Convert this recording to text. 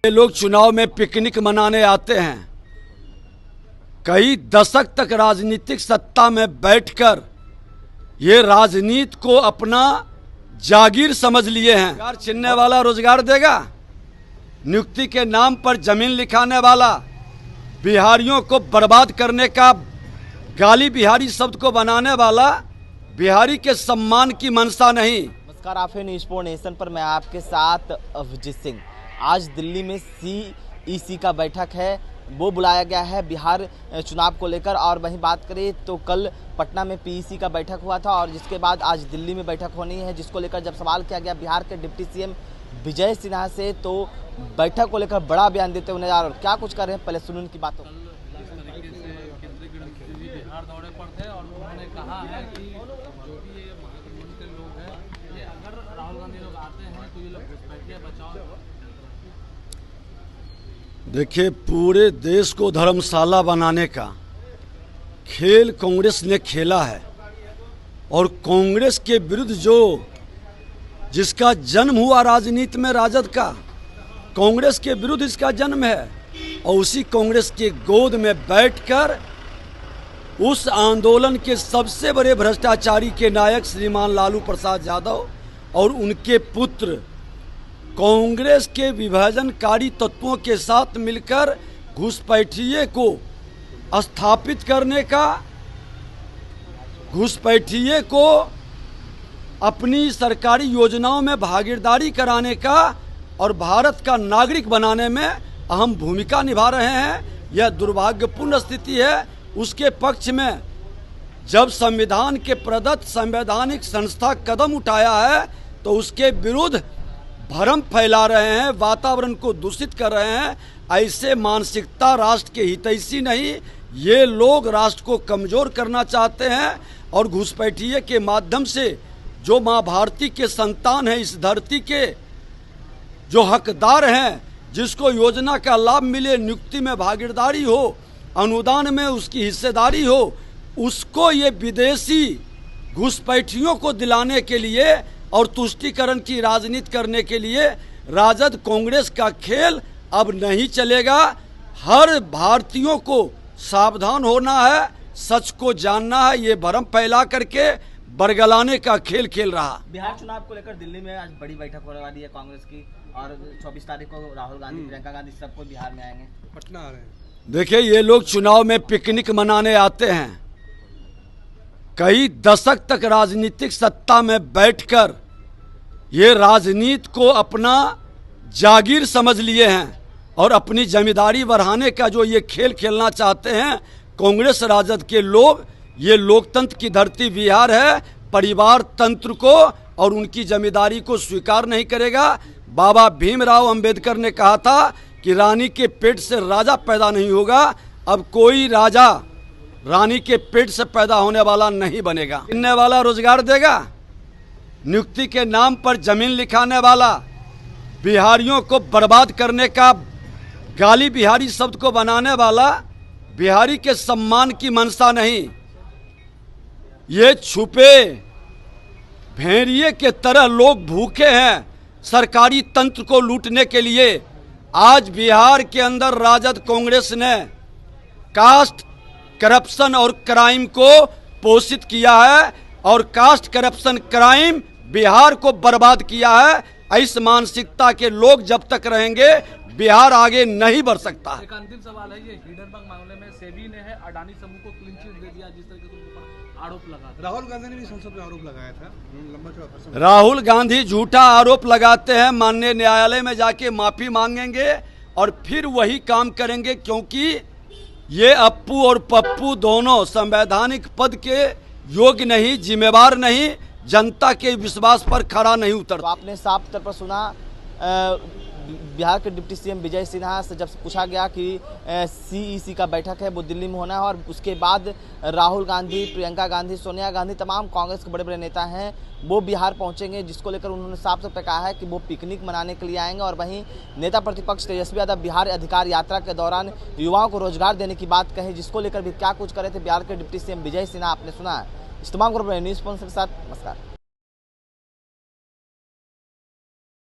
ये लोग चुनाव में पिकनिक मनाने आते हैं। कई दशक तक राजनीतिक सत्ता में बैठकर ये राजनीति को अपना जागीर समझ लिए हैं। रोजगार छीनने वाला रोजगार देगा, नियुक्ति के नाम पर जमीन लिखाने वाला, बिहारियों को बर्बाद करने का गाली बिहारी शब्द को बनाने वाला बिहारी के सम्मान की मंशा नहीं। नमस्कार, आप हैं न्यूज़ फॉर नेशन पर। मैं आपके साथ अभिजीत सिंह। आज दिल्ली में CEC का बैठक है, वो बुलाया गया है बिहार चुनाव को लेकर। और वहीं बात करें तो कल पटना में PEC का बैठक हुआ था और जिसके बाद आज दिल्ली में बैठक होनी है, जिसको लेकर जब सवाल किया गया बिहार के डिप्टी CM विजय सिन्हा से, तो बैठक को लेकर बड़ा बयान देते हुए नजर आ रहे हैं। क्या कुछ कर रहे हैं, पहले सुनिए उनकी बातों। बिहार दौरे पर थे और उन्होंने कहा है कि जो भी ये महागठबंधन के लोग हैं, ये अगर राहुल गांधी लोग आते हैं तो ये लोग घुसपैठिया बचाओ। देखिए, पूरे देश को धर्मशाला बनाने का खेल कांग्रेस ने खेला है और कांग्रेस के विरुद्ध जिसका जन्म हुआ राजनीति में, राजद का, कांग्रेस के विरुद्ध इसका जन्म है। और उसी कांग्रेस के गोद में बैठकर उस आंदोलन के सबसे बड़े भ्रष्टाचारी के नायक श्रीमान लालू प्रसाद यादव और उनके पुत्र कांग्रेस के विभाजनकारी तत्वों के साथ मिलकर घुसपैठिये को स्थापित करने का, घुसपैठिये को अपनी सरकारी योजनाओं में भागीदारी कराने का और भारत का नागरिक बनाने में अहम भूमिका निभा रहे हैं। यह दुर्भाग्यपूर्ण स्थिति है। उसके पक्ष में जब संविधान के प्रदत्त संवैधानिक संस्था कदम उठाया है तो उसके विरुद्ध भ्रम फैला रहे हैं, वातावरण को दूषित कर रहे हैं। ऐसे मानसिकता राष्ट्र के हितैषी नहीं। ये लोग राष्ट्र को कमज़ोर करना चाहते हैं और घुसपैठिये के माध्यम से जो माँ भारती के संतान हैं, इस धरती के जो हकदार हैं, जिसको योजना का लाभ मिले, नियुक्ति में भागीदारी हो, अनुदान में उसकी हिस्सेदारी हो, उसको ये विदेशी घुसपैठियों को दिलाने के लिए और तुष्टीकरण की राजनीति करने के लिए राजद कांग्रेस का खेल अब नहीं चलेगा। हर भारतीयों को सावधान होना है, सच को जानना है। ये भ्रम फैला करके बरगलाने का खेल खेल रहा। बिहार चुनाव को लेकर दिल्ली में आज बड़ी बैठक होने वाली है कांग्रेस की और 24 तारीख को राहुल गांधी, प्रियंका गांधी सबको बिहार में आएंगे, पटना आ रहे हैं। देखिए, ये लोग चुनाव में पिकनिक मनाने आते हैं। कई दशक तक राजनीतिक सत्ता में बैठकर ये राजनीति को अपना जागीर समझ लिए हैं और अपनी जमींदारी बढ़ाने का जो ये खेल खेलना चाहते हैं कांग्रेस राजद के लोग। ये लोकतंत्र की धरती बिहार है, परिवार तंत्र को और उनकी जमींदारी को स्वीकार नहीं करेगा। बाबा भीमराव अंबेडकर ने कहा था कि रानी के पेट से राजा पैदा नहीं होगा। अब कोई राजा रानी के पेट से पैदा होने वाला नहीं बनेगा। छीनने वाला रोजगार देगा, नियुक्ति के नाम पर जमीन लिखाने वाला, बिहारियों को बर्बाद करने का गाली बिहारी शब्द को बनाने वाला बिहारी के सम्मान की मंशा नहीं। ये छुपे भेड़िए के तरह लोग भूखे हैं सरकारी तंत्र को लूटने के लिए। आज बिहार के अंदर राजद कांग्रेस ने कास्ट करप्शन और क्राइम को पोषित किया है और कास्ट करप्शन क्राइम बिहार को बर्बाद किया है। इस मानसिकता के लोग जब तक रहेंगे बिहार आगे नहीं बढ़ सकता। एक अंतिम सवाल है, ये हिडनबर्ग मामले में सेबी ने है अडानी समूह को क्लीन चिट दे दिया, जिस तरीके से उनके ऊपर आरोप लगा। राहुल गांधी ने भी संसद में आरोप लगाया था, लंबा चौड़ा। राहुल गांधी झूठा आरोप लगाते हैं, माननीय न्यायालय में जाके माफी मांगेंगे और फिर वही काम करेंगे, क्योंकि ये अप्पू और पप्पू दोनों संवैधानिक पद के योग्य नहीं, जिम्मेवार नहीं, जनता के विश्वास पर खरा नहीं उतरता। तो आपने साफ तौर पर सुना बिहार के डिप्टी CM विजय सिन्हा से जब पूछा गया कि CEC का बैठक है वो दिल्ली में होना है और उसके बाद राहुल गांधी, प्रियंका गांधी, सोनिया गांधी, तमाम कांग्रेस के बड़े बड़े नेता हैं वो बिहार पहुंचेंगे, जिसको लेकर उन्होंने साफ तौर पर कहा है कि वो पिकनिक मनाने के लिए आएंगे। और वहीं नेता प्रतिपक्ष तेजस्वी यादव बिहार अधिकार यात्रा के दौरान युवाओं को रोजगार देने की बात कही, जिसको लेकर भी क्या कुछ करे थे बिहार के डिप्टी CM विजय सिन्हा, आपने सुना है। इस तमाम न्यूज़ स्पॉन्सर के साथ नमस्कार।